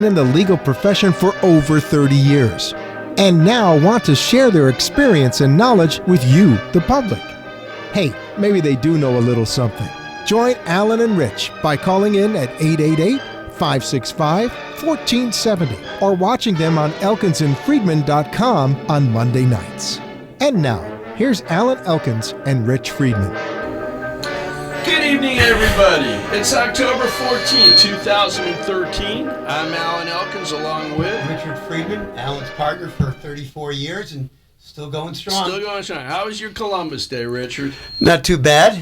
in the legal profession for over 30 years and now want to share their experience and knowledge with you, the public. Hey, maybe they do know a little something. Join Alan and Rich by calling in at 888-565-1470 or watching them on elkinsandfreedman.com on Monday nights. And now, here's Alan Elkins and Rich Freedman. Good evening, everybody. It's October 14, 2013. I'm Alan Elkins along with Richard Freedman, Alan's partner for 34 years and still going strong. Still going strong. How was your Columbus Day, Richard? Not too bad.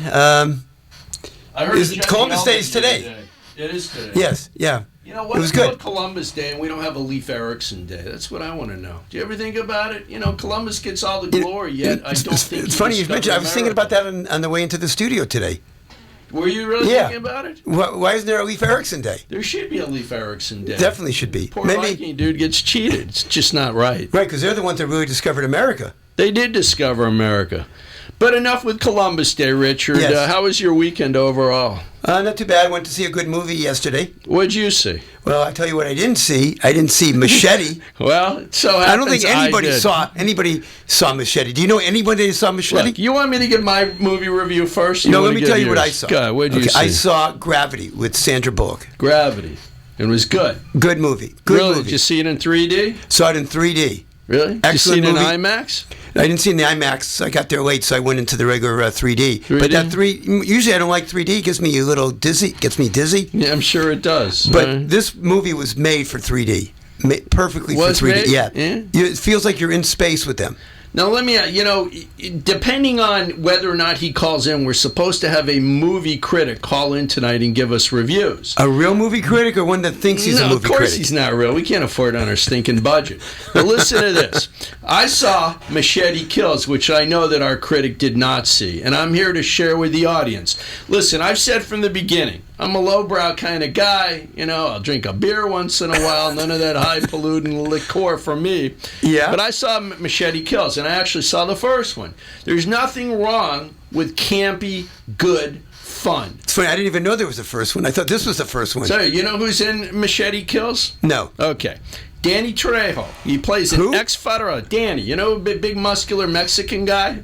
I heard Columbus Day is today. It is today. Yes, yeah. You know, what it was about good. Columbus Day and we don't have a Leif Erikson Day? That's what I want to know. Do you ever think about it? You know, Columbus gets all the glory, yet I don't think it's funny you mentioned. I was thinking about that on the way into the studio today. Were you really thinking about it? Why isn't there a Leif Erikson Day? There should be a Leif Erikson Day. Definitely should be. Poor Viking dude gets cheated. It's just not right. Right, because they're the ones that really discovered America. They did discover America. But enough with Columbus Day, Richard. Yes. How was your weekend overall? Not too bad. I went to see a good movie yesterday. What'd you see? Well, I tell you what I didn't see. I didn't see Machete. Well, it so happens I don't think anybody saw Machete. Do you know anybody that saw Machete? Look, you want me to give my movie review first? No, let me tell you what I saw. God, what'd you see? I saw Gravity with Sandra Bullock. Gravity. It was good. Good movie. Good really? movie. Did you see it in 3D? Saw it in 3D. Really? Excellent Did you see it movie. in IMAX? I didn't see it in the IMAX. I got there late, so I went into the regular 3D. 3D? But that usually I don't like 3D. It gets me a little dizzy. Gets me dizzy. Yeah, I'm sure it does. But this movie was made for 3D. Perfectly for 3D. Made? Yeah. Yeah. It feels like you're in space with them. Now, let me, depending on whether or not he calls in, we're supposed to have a movie critic call in tonight and give us reviews. A real movie critic or one that thinks he's a movie critic? Of course he's not real. We can't afford it on our stinking budget. But listen to this. I saw Machete Kills, which I know that our critic did not see, and I'm here to share with the audience. Listen, I've said from the beginning, I'm a lowbrow kind of guy. You know, I'll drink a beer once in a while. None of that high-polluting liquor for me. Yeah. But I saw Machete Kills, and I actually saw the first one. There's nothing wrong with campy, good fun. It's funny. I didn't even know there was a first one. I thought this was the first one. So, you know who's in Machete Kills? No. Okay. Danny Trejo. He plays an ex-federal. Danny, you know, big muscular Mexican guy?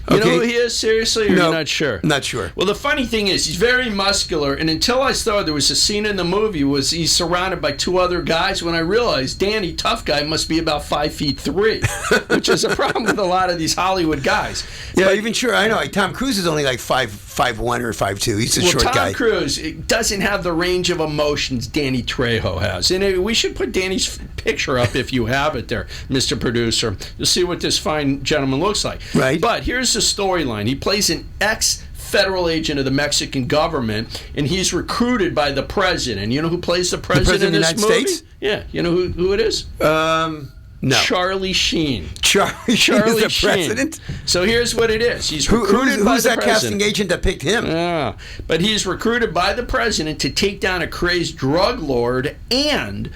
You know who he is, seriously, or you're not sure? Not sure. Well, the funny thing is, he's very muscular, and until I saw there was a scene in the movie was he's surrounded by two other guys when I realized Danny, tough guy, must be about 5'3", which is a problem with a lot of these Hollywood guys. Yeah, but, even sure. I know. Like, Tom Cruise is only like 5'1" or 5'2". He's a short guy. Tom Cruise doesn't have the range of emotions Danny Trejo has. And we should put Danny's picture up if you have it there, Mr. Producer. You'll see what this fine gentleman looks like. Right. But here's the storyline. He plays an ex-federal agent of the Mexican government, and he's recruited by the president. You know who plays the president in this movie? The president of the United States? Yeah. You know who it is? No. Charlie Sheen. Charlie Sheen is the president? So here's what it is. He's recruited by the president. Who's that casting agent that picked him? Yeah. But he's recruited by the president to take down a crazed drug lord and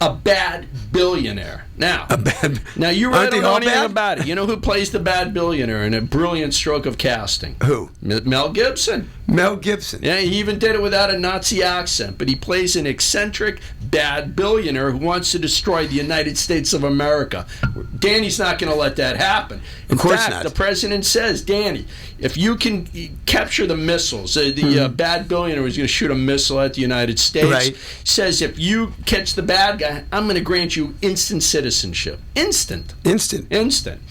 a bad billionaire. Now you really don't know anything about it. You know who plays the bad billionaire in a brilliant stroke of casting? Who? Mel Gibson. Mel Gibson. Yeah, he even did it without a Nazi accent, but he plays an eccentric bad billionaire who wants to destroy the United States of America. Danny's not going to let that happen. In fact, the president says, Danny, if you can capture the missiles, the bad billionaire was going to shoot a missile at the United States. Right. Says if you catch the bad guy, I'm going to grant you instant citizenship. Instant.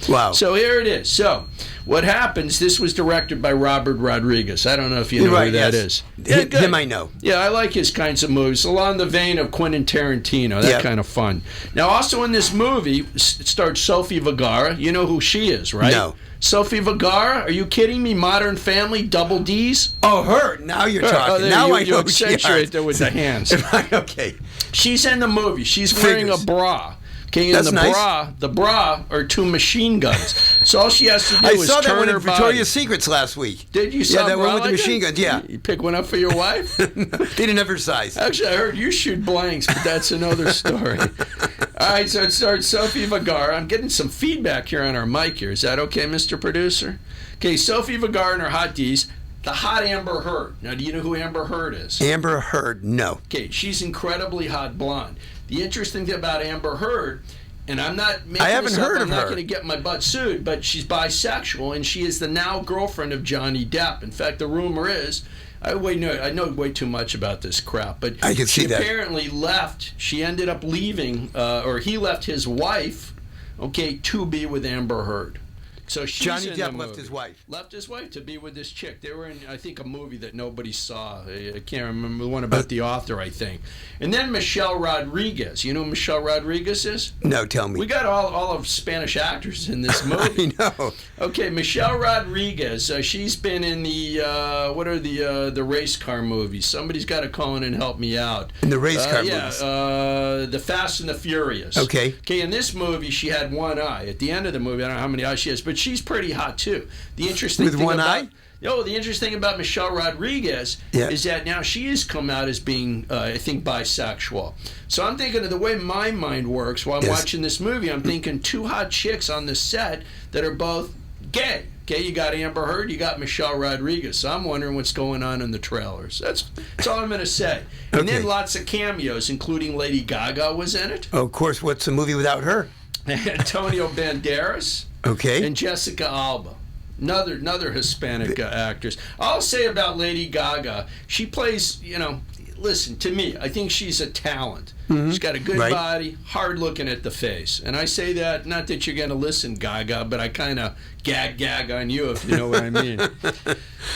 Wow. So here it is. So what happens, this was directed by Robert Rodriguez. I don't know if you know who that is. Yeah, him I know. Yeah, I like his kinds of movies, along the vein of Quentin Tarantino, that kind of fun. Now, also in this movie, it starred Sophie Vergara. You know who she is, right? No. Sophie Vergara? Are you kidding me? Modern Family, Double D's? Oh, her. Now you're talking. Now I know who she is. Right there with the hands. Okay. She's in the movie. She's wearing a bra. Okay, and the bra are two machine guuns. So all she has to do is turn her body. I saw that one in Victoria's Secrets last week. Did you? Yeah, that one with the machine guns. Yeah. You pick one up for your wife? They didn't have her size. Actually, I heard you shoot blanks, but that's another story. All right, so it starts Sophie Vergara. I'm getting some feedback here on our mic here. Is that okay, Mr. Producer? Okay, Sophie Vergara and her hot D's. the hot Amber Heard. Now, do you know who Amber Heard is? Amber Heard, no. Okay, she's incredibly hot blonde. The interesting thing about Amber Heard, and I'm not making I haven't this up, heard of I'm not her. going to get my butt sued, but she's bisexual, and she is the now girlfriend of Johnny Depp. In fact, the rumor is, I know way too much about this crap, but I can see she that. apparently left. She ended up leaving, or he left his wife, to be with Amber Heard. So she's Johnny in the Depp left movie. his wife. Left his wife to be with this chick. They were in, I think, a movie that nobody saw. I can't remember, the one about the author, I think. And then Michelle Rodriguez. You know who Michelle Rodriguez is? No, tell me. We got all of Spanish actors in this movie. I know. Okay, Michelle Rodriguez. She's been in the what are the race car movies? Somebody's got to call in and help me out. In the race car yeah, movies. The Fast and the Furious. Okay. Okay, in this movie, she had one eye. At the end of the movie, I don't know how many eyes she has, but she's pretty hot too. The interesting With thing one about, eye? the interesting thing about Michelle Rodriguez is that now she has come out as being, I think, bisexual. So I'm thinking of the way my mind works while I'm watching this movie. I'm thinking two hot chicks on the set that are both gay. Okay, you got Amber Heard, you got Michelle Rodriguez. So I'm wondering what's going on in the trailers. That's all I'm going to say. And then lots of cameos, including Lady Gaga was in it. Oh, of course, what's the movie without her? Antonio Banderas. Okay. And Jessica Alba. Another Hispanic actress. I'll say about Lady Gaga, she plays, listen, to me, I think she's a talent. Mm-hmm. She's got a good body, hard looking at the face. And I say that, not that you're going to listen, Gaga, but I kind of gag on you, if you know what I mean. All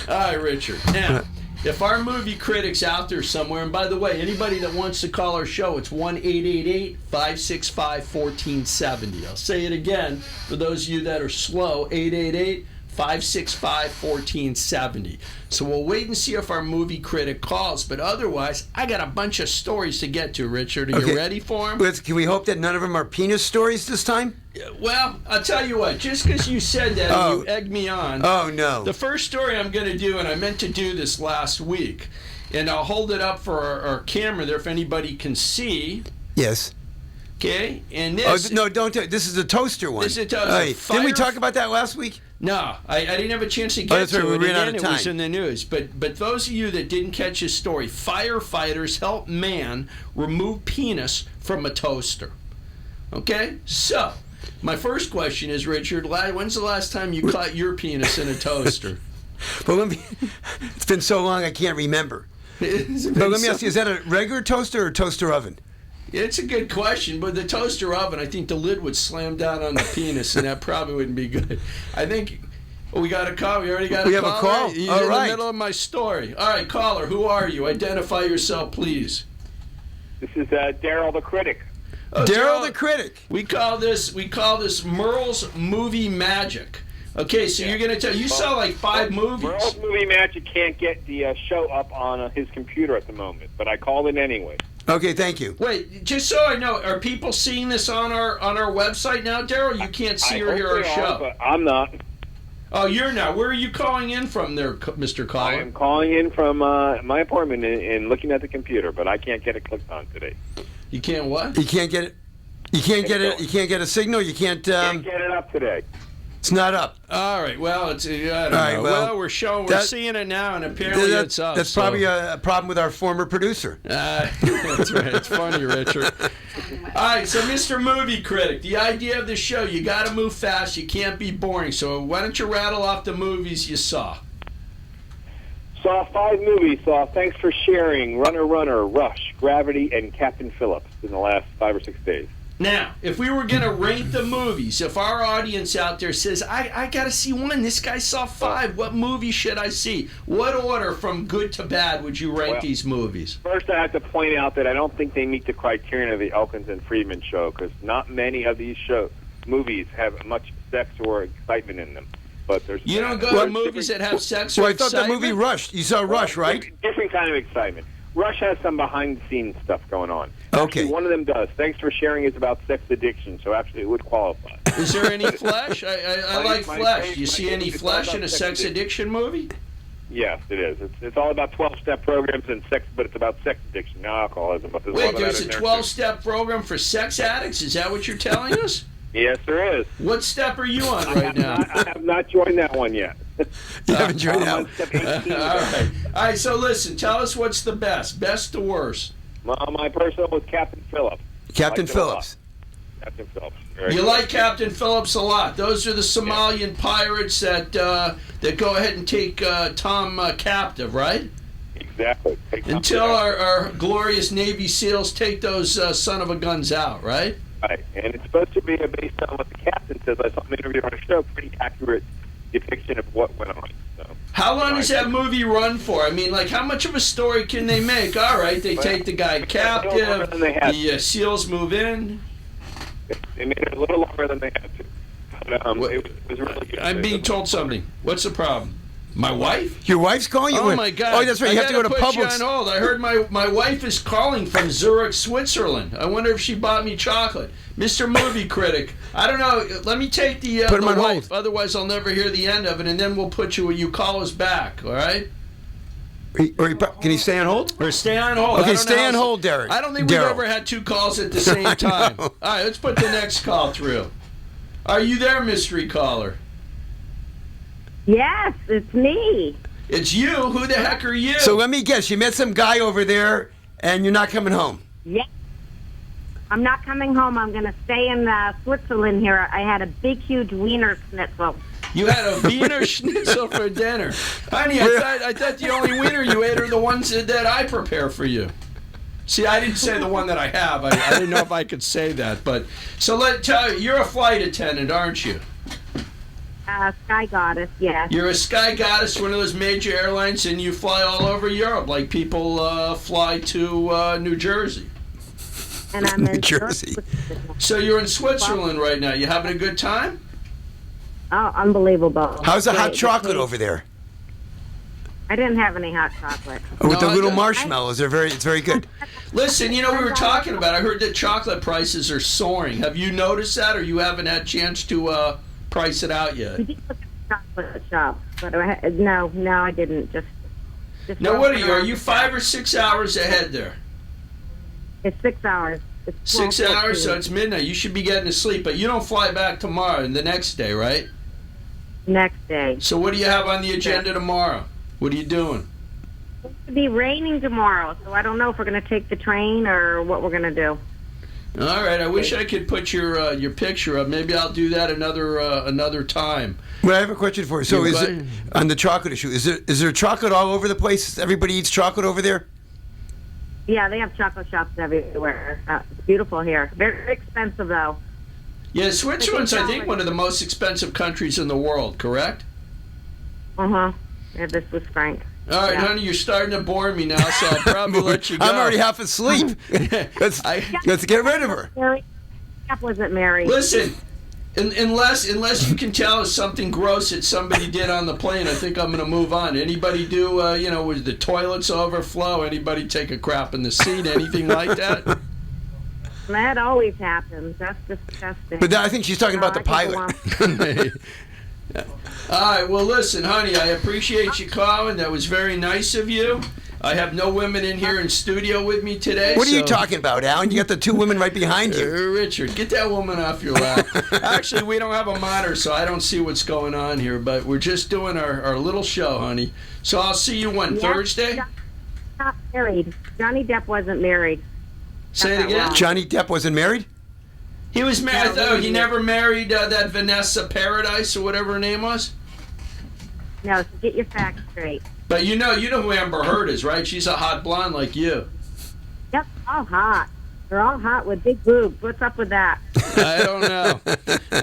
right, Richard. Now, if our movie critic's out there somewhere, and by the way, anybody that wants to call our show, it's 1-888-565-1470. I'll say it again for those of you that are slow, 888-565-1470. So we'll wait and see if our movie critic calls, but otherwise, I got a bunch of stories to get to, Richard. Are you ready for them? Can we hope that none of them are penis stories this time? Well, I'll tell you what, just because you said that and you egged me on. Oh, no. The first story I'm going to do, and I meant to do this last week, and I'll hold it up for our camera there if anybody can see. Yes. Okay, and this... Oh, no, don't... This is a toaster one. This is a toaster. Didn't we talk about that last week? No, I didn't have a chance to get to it. We ran out of It time. was in the news. But those of you that didn't catch his story, firefighters help man remove penis from a toaster. Okay? So, my first question is, Richard, when's the last time you caught your penis in a toaster? Well, it's been so long I can't remember. But let me ask you, is that a regular toaster or toaster oven? It's a good question, but the toaster oven, I think the lid would slam down on the penis, and that probably wouldn't be good. I think we got a call. We already got a call. We have a call? He's All in right. the middle of my story. All right, caller, who are you? Identify yourself, please. This is Daryl the Critic. Oh, Daryl the Critic. We call this Merle's Movie Magic. Okay, so you're going to tell... You saw like 5 movies. Merle's Movie Magic can't get the show up on his computer at the moment, but I called in anyway. Okay, thank you. Wait, just so I know, are people seeing this on our website now, Daryl? You can't see or hear our show. But I'm not. Oh, you're not. Where are you calling in from there, Mr. Caller? I am calling in from my apartment and looking at the computer, but I can't get it clicked on today. You can't what? You can't get it. You can't get it. You can't get a signal. You can't. Can't get it up today. It's not up. All right. Well, it's. I don't right, know. well, We're seeing it now, and apparently it's up. That's probably a problem with our former producer. That's right. It's funny, Richard. All right. So, Mr. Movie Critic, the idea of the show: you got to move fast. You can't be boring. So, why don't you rattle off the movies you saw? Saw 5 movies. Saw Thanks for Sharing, Runner, Rush, Gravity, and Captain Phillips in the last 5 or 6 days. Now, if we were going to rank the movies, if our audience out there says, I got to see one, this guy saw 5, what movie should I see? What order from good to bad would you rank these movies? First, I have to point out that I don't think they meet the criterion of the Elkins and Freedman show, because not many of these movies have much sex or excitement in them. But there's you don't go to movies that have sex or excitement? I thought the movie Rush. You saw Rush, right? Different kind of excitement. Rush has some behind-the-scenes stuff going on. Okay. Actually, one of them does. Thanks for Sharing is about sex addiction, so actually it would qualify. Is there any flesh? I like flesh. Do you see any flesh in a sex addiction movie? Yes, it is. It's all about 12-step programs and sex, but it's about sex addiction, not alcoholism. But wait, there's a 12-step program for sex addicts? Is that what you're telling us? Yes, there is. What step are you on right now? I have not joined that one yet. You haven't joined out. All right. So listen, tell us what's the best to worst. My personal was Captain Phillips. Captain Liked it a lot. Phillips. Captain Phillips. You like Captain Phillips a lot. Those are the Somalian pirates that go ahead and take Tom captive, right? Exactly. Until our glorious Navy SEALs take those son of a guns out, right? Right, and it's supposed to be based on what the captain says. I saw him interview on a show, pretty accurate depiction of what went on. So, how long does that movie run for? I mean, like, how much of a story can they make? All right, they take the guy captive, the SEALs move in. They made it a little longer than they had to. But, it was really good. I'm being told something. What's the problem? My wife? Your wife's calling you? Oh, my God. Oh, that's right. You have to go to Publix. Publix. You on hold. I heard my wife is calling from Zurich, Switzerland. I wonder if she bought me chocolate. Mr. Movie Critic, I don't know. Let me take the Put him on wife. hold. Otherwise, I'll never hear the end of it, and then we'll put you call us back, all right? Can he stay on hold? Or stay on hold. Okay, stay on hold, Derek. I don't think we've ever had two calls at the same time. All right, let's put the next call through. Are you there, mystery caller? Yes, it's me. It's you. Who the heck are you? So let me guess. You met some guy over there, and you're not coming home. Yes. I'm not coming home. I'm going to stay in Switzerland here. I had a big, huge wiener schnitzel. You had a Wiener Schnitzel for dinner. Honey, I thought the only wiener you ate are the ones that I prepare for you. See, I didn't say the one that I have. I didn't know if I could say that. But so you're a flight attendant, aren't you? Sky Goddess, yes. You're a Sky Goddess, one of those major airlines, and you fly all over Europe like people fly to New Jersey. And I'm in New Jersey. So you're in Switzerland right now. You having a good time? Oh, unbelievable. How's the Great. hot chocolate over there? I didn't have any hot chocolate. With the No, little I- marshmallows, it's very good. Listen, we were talking about, I heard that chocolate prices are soaring. Have you noticed that, or you haven't had a chance to price it out yet? We did look at the chocolate shop, but no, I didn't. Just Now, what are you? Are you 5 or 6 hours ahead there? It's 6 hours. It's 6 hours, so 12:14. it's midnight. You should be getting to sleep, but you don't fly back tomorrow and the next day, right? Next day. So what do you have on the agenda tomorrow? What are you doing? It's going to be raining tomorrow, so I don't know if we're going to take the train or what we're going to do. All right, I wish I could put your picture up. Maybe I'll do that another time. Well, I have a question for you. So, Yeah, is go it ahead. on the chocolate issue? Is there chocolate all over the place? Everybody eats chocolate over there. Yeah, they have chocolate shops everywhere. It's beautiful here. Very expensive, though. Yeah, Switzerland's, I think, one of the most expensive countries in the world, correct? Uh-huh. Yeah, this was Frank. All right, Yeah. honey, you're starting to bore me now, so I'll probably let you go. I'm already half asleep. Let's get rid of her. Mary. That wasn't Mary. Listen, unless you can tell us something gross that somebody did on the plane, I think I'm going to move on. Anybody do, was the toilets overflow? Anybody take a crap in the seat? Anything like that? That always happens. That's disgusting. But I think she's talking about the I could go pilot. on. All right, well, listen, honey, I appreciate you calling. That was very nice of you. I have no women in here in studio with me today. What are you so- talking about, Alan? You got the two women right behind you. Richard, get that woman off your lap. Actually, we don't have a monitor, so I don't see what's going on here, but we're just doing our little show, honey. So I'll see you on Yeah, Thursday? Not married. Johnny Depp wasn't married. Say it again. Johnny Depp wasn't married? He was married, No, though. He never married that Vanessa Paradise or whatever her name was? No, so get your facts straight. But you know who Amber Heard is, right? She's a hot blonde like you. Yep, all hot. They're all hot with big boobs. What's up with that? I don't know.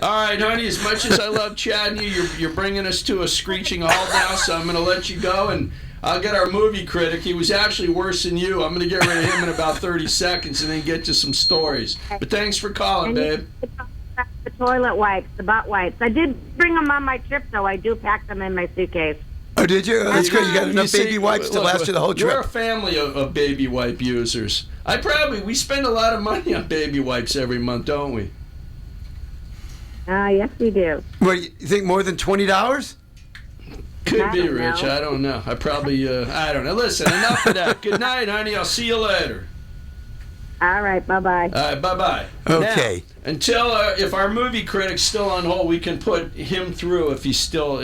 All right, honey, as much as I love chatting you, you're bringing us to a screeching halt now, so I'm going to let you go, and I'll get our movie critic. He was actually worse than you. I'm going to get rid of him in about 30 seconds and then get to some stories. But thanks for calling, babe. The toilet wipes, the butt wipes. I did bring them on my trip, though. I do pack them in my suitcase. Oh, did you? That's good. You got enough see, baby wipes to look, last you the whole You're a trip. family of baby wipe users. We spend a lot of money on baby wipes every month, don't we? Yes, we do. Well, you think more than $20? Could I be, don't Rich. know. I don't know. I don't know. Listen, enough of that. Good night, honey. I'll see you later. All right, bye-bye. All right, bye-bye. Okay. Now, until if our movie critic's still on hold, we can put him through if he's still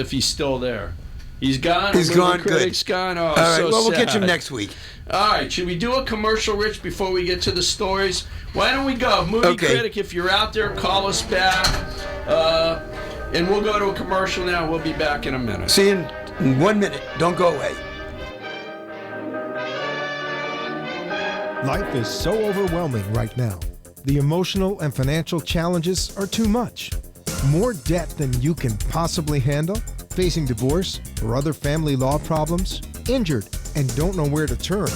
there. He's gone. He's gone. Critic's Good. gone. Oh, All right. so Well, we'll sad. get you next week. All right. Should we do a commercial, Rich, before we get to the stories? Why don't we go? Movie Okay. critic, if you're out there, call us back. And we'll go to a commercial now. We'll be back in a minute. See you in 1 minute. Don't go away. Life is so overwhelming right now. The emotional and financial challenges are too much. More debt than you can possibly handle? Facing divorce or other family law problems? Injured and don't know where to turn?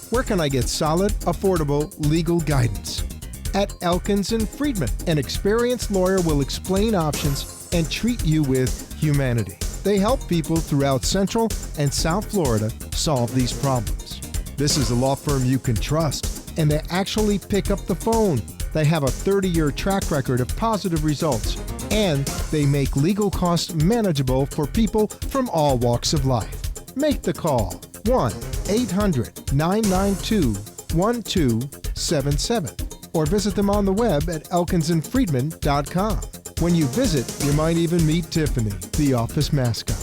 Where can I get solid, affordable legal guidance? At Elkins and Freedman, an experienced lawyer will explain options and treat you with humanity. They help people throughout Central and South Florida solve these problems. This is a law firm you can trust, and they actually pick up the phone. They have a 30-year track record of positive results, and they make legal costs manageable for people from all walks of life. Make the call, 1-800-992-1277, or visit them on the web at elkinsandfriedman.com. When you visit, you might even meet Tiffany, the office mascot.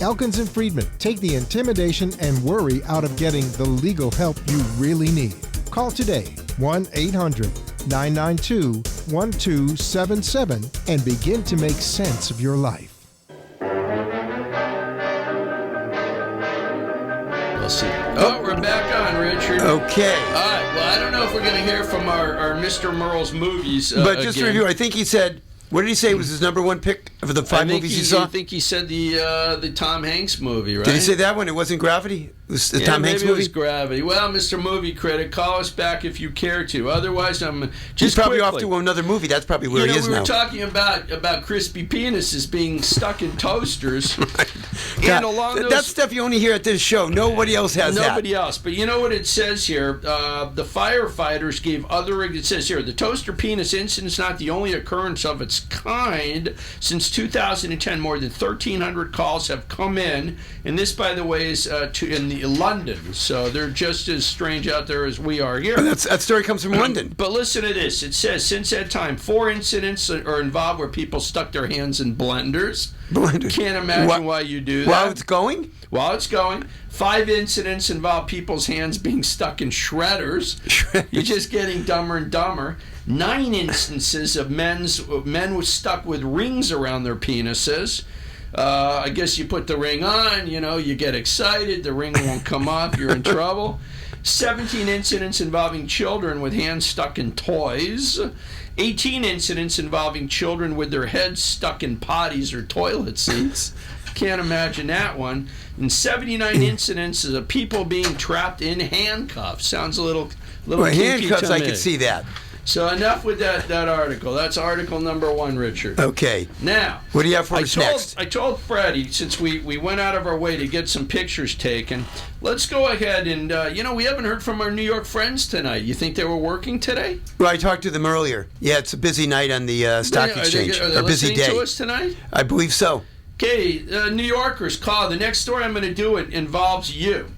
Elkins and Freedman take the intimidation and worry out of getting the legal help you really need. Call today, 1-800-992-1277, and begin to make sense of your life. We'll see. Oh, we're back on, Richard. Okay. All right. Well, I don't know if we're going to hear from our Mr. Merle's movies But just to again. review, I think he said, what did he say was his number one pick of the five movies you saw? I think he said the Tom Hanks movie, right? Did he say that one? It wasn't Gravity? It was the Tom Hanks maybe movie? it was Gravity. Well, Mr. Movie Critic, call us back if you care to. Otherwise, I'm just He's probably quickly. off to another movie. That's probably where he is we now. were talking about crispy penises being stuck in toasters. God, And along those... that's stuff you only hear at this show. Nobody else has that. Nobody else. But you know what it says here? The firefighters gave other... It says here, the toaster penis incident is not the only occurrence of its kind. Since 2010, more than 1,300 calls have come in. And this, by the way, is in London. So they're just as strange out there as we are here. That story comes from London. But listen to this. It says, since that time, 4 incidents are involved where people stuck their hands in blenders. Can't imagine why you do that. While it's going? While it's going. 5 incidents involve people's hands being stuck in shredders. You're just getting dumber and dumber. 9 instances of men were stuck with rings around their penises. I guess you put the ring on, you get excited, the ring won't come off, you're in trouble. 17 incidents involving children with hands stuck in toys. 18 incidents involving children with their heads stuck in potties or toilet seats. Can't imagine that one. And 79 incidents of people being trapped in handcuffs. Sounds a little kinky handcuffs, to me. I could see that. So enough with that article. That's article number 1, Richard. Okay. Now, what do you have for us next? I told Freddie, since we went out of our way to get some pictures taken, let's go ahead and, we haven't heard from our New York friends tonight. You think they were working today? Well, I talked to them earlier. Yeah, it's a busy night on the stock exchange. Are they or busy listening day. to us tonight? I believe so. Okay, New Yorkers, call. The next story I'm going to do involves you.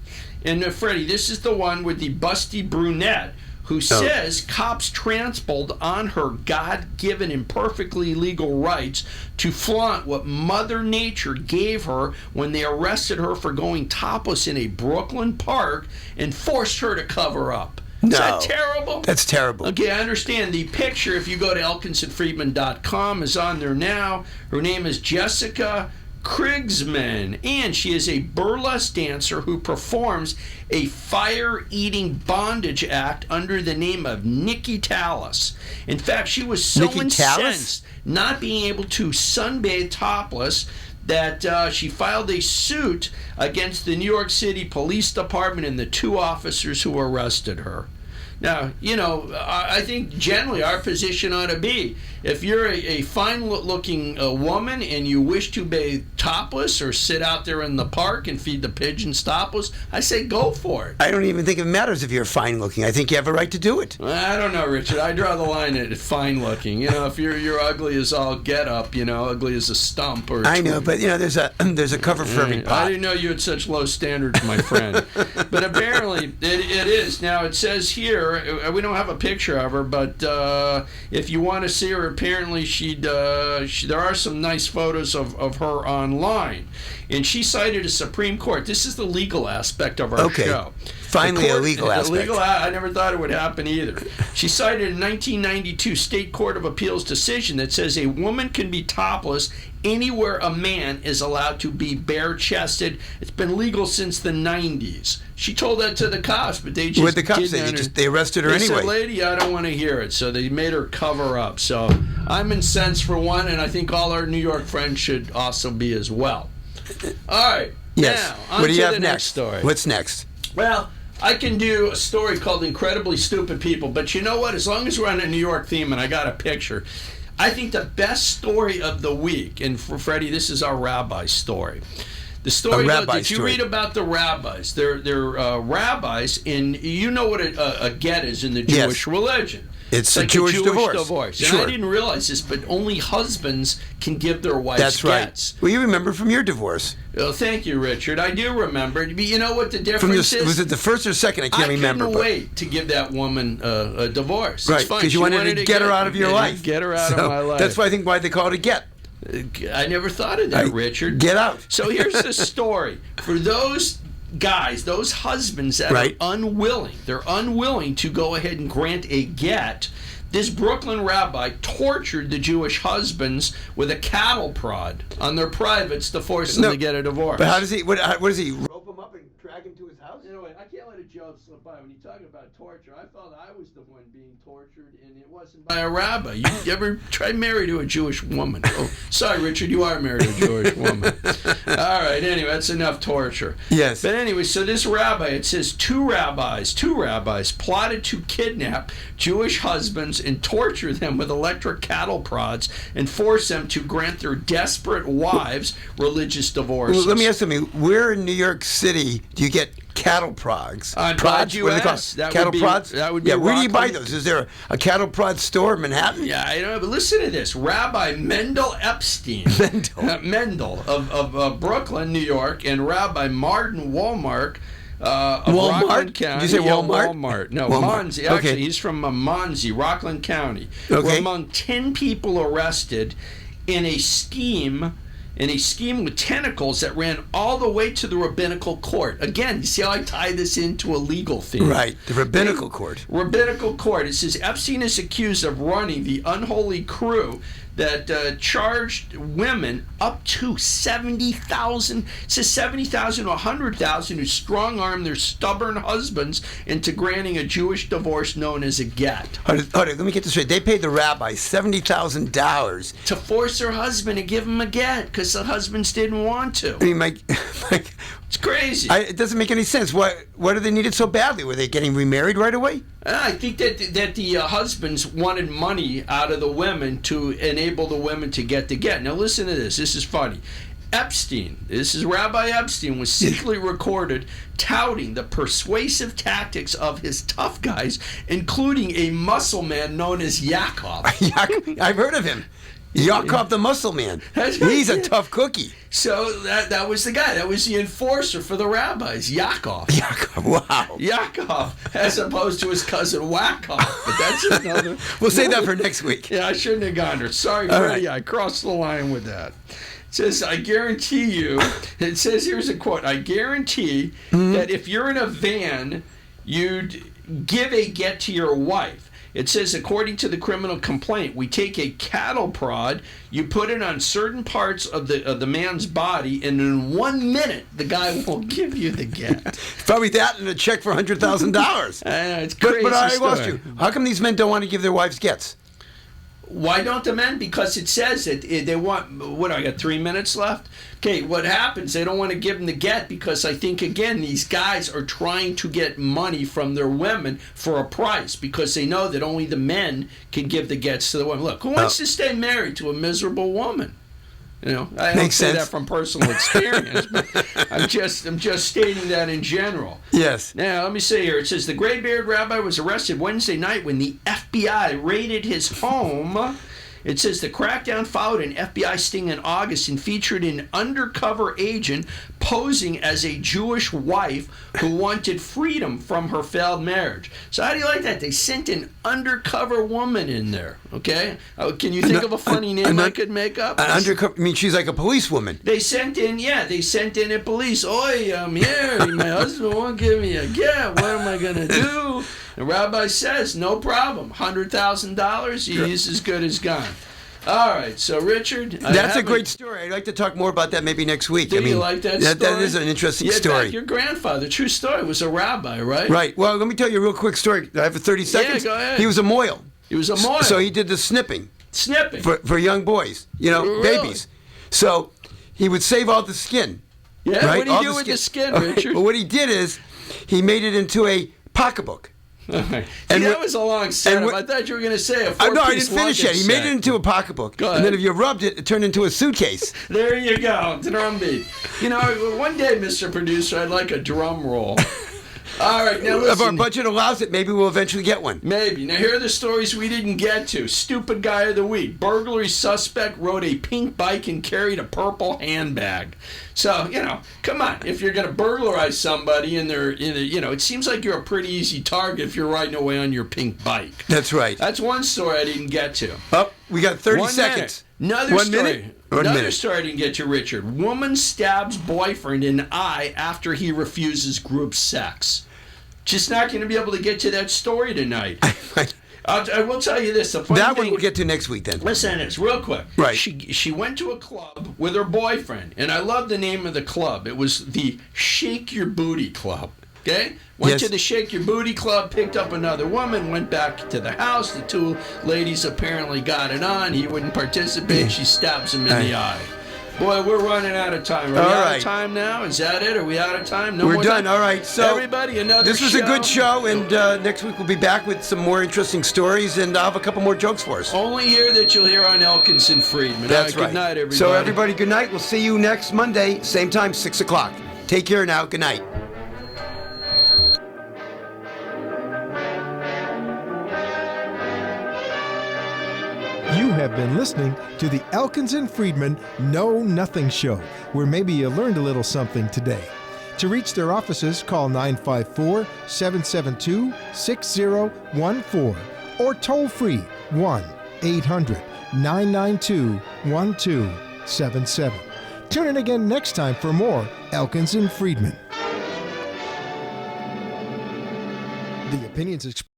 And Freddie, this is the one with the busty brunette who says cops trampled on her God-given and perfectly legal rights to flaunt what Mother Nature gave her when they arrested her for going topless in a Brooklyn park and forced her to cover up. No. Is that terrible? That's terrible. Okay, I understand. The picture, if you go to elkinsandfriedman.com, is on there now. Her name is Jessica Krigsman, and she is a burlesque dancer who performs a fire-eating bondage act under the name of Nikki Tallis. In fact, she was so Nikki incensed not being able to sunbathe topless that she filed a suit against the New York City Police Department and the 2 officers who arrested her. Now, I think generally our position ought to be, if you're a fine-looking woman and you wish to bathe topless or sit out there in the park and feed the pigeons topless, I say go for it. I don't even think it matters if you're fine-looking. I think you have a right to do it. I don't know, Richard. I draw the line at fine-looking. If you're ugly as all get-up, ugly as a stump. Or I know, but there's a cover for every pot. I didn't know you had such low standards, my friend. But apparently it is. Now, it says here, her. We don't have a picture of her, but if you want to see her, apparently there are some nice photos of her online. And she cited a Supreme Court. This is the legal aspect of our show. Finally, a legal aspect. I never thought it would happen either. She cited a 1992 State Court of Appeals decision that says a woman can be topless anywhere a man is allowed to be bare-chested. It's been legal since the 90s. She told that to the cops, but they just What the cops say? They arrested her they anyway. said, lady, I don't want to hear it. So they made her cover up. So I'm incensed for one, and I think all our New York friends should also be as well. All right. Yes. Now, on What do you to have the next story. What's next? Well, I can do a story called Incredibly Stupid People, but you know what? As long as we're on a New York theme and I got a picture, I think the best story of the week, and for Freddie, this is our rabbi story. The story, did you read about the rabbis? They're rabbis, and you know what a get is in the Jewish religion. It's like a Jewish divorce. Sure. And I didn't realize this, but only husbands can give their wives That's right. gets. Well, you remember from your divorce. Well, thank you, Richard. I do remember. But you know what the difference is? Was it the first or second? I can't remember. I couldn't wait to give that woman a divorce. Right, because you wanted to get her out of your life. Get her out of my life. That's why I think why they call it a get. I never thought of that, Richard. Get out. So here's the story. For those guys, those husbands that are unwilling to go ahead and grant a get, this Brooklyn rabbi tortured the Jewish husbands with a cattle prod on their privates to force them to get a divorce. But how does he? What does he? Rope them up and drag him to his house? You know what? I can't let a joke slip by. When you talk about torture, I felt I was the one being tortured, and it wasn't by a rabbi. You ever try married to a Jewish woman? Oh, sorry, Richard, you are married to a Jewish woman. All right. Anyway, that's enough torture. Yes. But anyway, so this rabbi, it says two rabbis plotted to kidnap Jewish husbands and torture them with electric cattle prods and force them to grant their desperate wives religious divorces. Well, let me ask something. Where in New York City do you get cattle prods? Prods? What are they called? Cattle prods? That would be where do you buy Rockland. those? Is there a cattle prod store in Manhattan? Yeah, I don't know, but listen to this. Rabbi Mendel Epstein, Mendel of Brooklyn, New York, and Rabbi Martin Walmart of Rockland County. Did you say Walmart? Walmart. No, Walmart. Monzi. Actually, he's from Monzi, Rockland County. Were among 10 people arrested in a scheme with tentacles that ran all the way to the rabbinical court. Again, you see how I tie this into a legal theme? Right, the rabbinical court. Rabbinical court. It says Epstein is accused of running the unholy crew that charged women up to $70,000. It says $70,000 to $100,000 who strong-armed their stubborn husbands into granting a Jewish divorce known as a get. Hold on, let me get this straight. They paid the rabbi $70,000 to force their husband to give them a get because the husbands didn't want to. I mean, Mike, it's crazy. It doesn't make any sense. What do they need it so badly? Were they getting remarried right away? I think that the husbands wanted money out of the women to enable the women to get the get. Now listen to this. This is funny. Rabbi Epstein was secretly recorded touting the persuasive tactics of his tough guys, including a muscle man known as Yaakov. I've heard of him. Yaakov the muscle man. He's a tough cookie. So that was the guy. That was the enforcer for the rabbis, Yaakov. Yaakov, wow. Yaakov, as opposed to his cousin Wackoff. But that's another. We'll save that for next week. Yeah, I shouldn't have gone there. Sorry, Freddie. Right. I crossed the line with that. It says, I guarantee you, it says, here's a quote, I guarantee that if you're in a van, you'd give a get to your wife. It says, according to the criminal complaint, we take a cattle prod, you put it on certain parts of the man's body, and in 1 minute, the guy will give you the get. Probably that and a check for $100,000. I know, it's crazy. But I lost you. How come these men don't want to give their wives gets? Why don't the men? Because it says that they want, what, I got 3 minutes left? Okay, what happens, they don't want to give them the get because I think, again, these guys are trying to get money from their women for a price because they know that only the men can give the gets to the women. Look, who wants to stay married to a miserable woman? You know, I don't say that from personal experience, but I'm just stating that in general. Yes. Now, let me say here, it says the gray-bearded rabbi was arrested Wednesday night when the FBI raided his home. It says the crackdown followed an FBI sting in August and featured an undercover agent posing as a Jewish wife who wanted freedom from her failed marriage. So how do you like that? They sent an undercover woman in there, okay? Can you think of a funny name I could make up? An undercover, I mean, she's like a policewoman. They sent in a police. Oi, I'm here. My husband won't give me a get. What am I going to do? The rabbi says, no problem. $100,000, he's as good as gone. All right, so Richard, that's a great story. I'd like to talk more about that maybe next week. Do you like that story? That is an interesting story. Your grandfather, true story, was a rabbi, right? Right. Well, let me tell you a real quick story. I have 30 seconds. Yeah, go ahead. He was a moil. So he did the snipping. Snipping? For young boys, really? Babies. So he would save all the skin. Yeah, right? What do you do with the skin, Richard? Well, what he did is he made it into a pocketbook. See, that was a long setup. I thought you were going to say a four-piece No, I didn't finish yet. He made it into a pocketbook. Go ahead. And then if you rubbed it, it turned into a suitcase. There you go. Drumbeat. One day, Mr. Producer, I'd like a drum roll. All right, now listen. If our budget allows it, maybe we'll eventually get one. Maybe. Now here are the stories we didn't get to. Stupid guy of the week. Burglary suspect rode a pink bike and carried a purple handbag. So, come on. If you're going to burglarize somebody and it seems like you're a pretty easy target if you're riding away on your pink bike. That's right. That's one story I didn't get to. Oh, we got 30 seconds. Another story I didn't get to, Richard. Woman stabs boyfriend in eye after he refuses group sex. Just not going to be able to get to that story tonight. I will tell you this. One we'll get to next week then. Listen to this real quick. Right. She went to a club with her boyfriend, and I love the name of the club. It was the Shake Your Booty Club. Okay? Went to the Shake Your Booty Club, picked up another woman, went back to the house. The two ladies apparently got it on. He wouldn't participate. She stabs him in the eye. Boy, we're running out of time. Are we out of time now? Is that it? Are we out of time? No, we're done. All right. So everybody, this was a good show, and next week we'll be back with some more interesting stories, and I'll have a couple more jokes for us. Only here that you'll hear on Elkins and Freedman. That's right. Good night, everybody. So everybody, good night. We'll see you next Monday, same time, 6 o'clock. Take care now. Good night. You have been listening to the Elkins and Freedman Know Nothing Show, where maybe you learned a little something today. To reach their offices, call 954-772-6014 or toll free 1-800-992-1277. Tune in again next time for more Elkins and Freedman. The opinions expressed